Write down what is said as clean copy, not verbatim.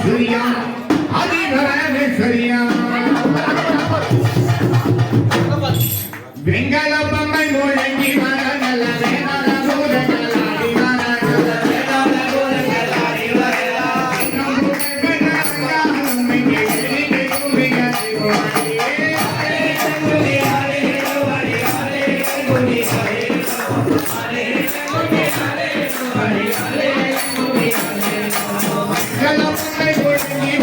சரியா அதி வரவே சரியா வெங்கல பொம்மை முழங்கி வர நல்ல வேதாள பூரங்களாடி வர நல்ல வேதாள பூரங்களாடி வரலா உம்மைக்கு எரிகை கும்பியாடி ஓடியே கும்பி ஆலே ஓடி ஆலே கும்பி ஆலே ஆலே கும்பி ஆலே ஓடி ஆலே கும்பி ஆலே வெங்கல பொம்மை முழங்கி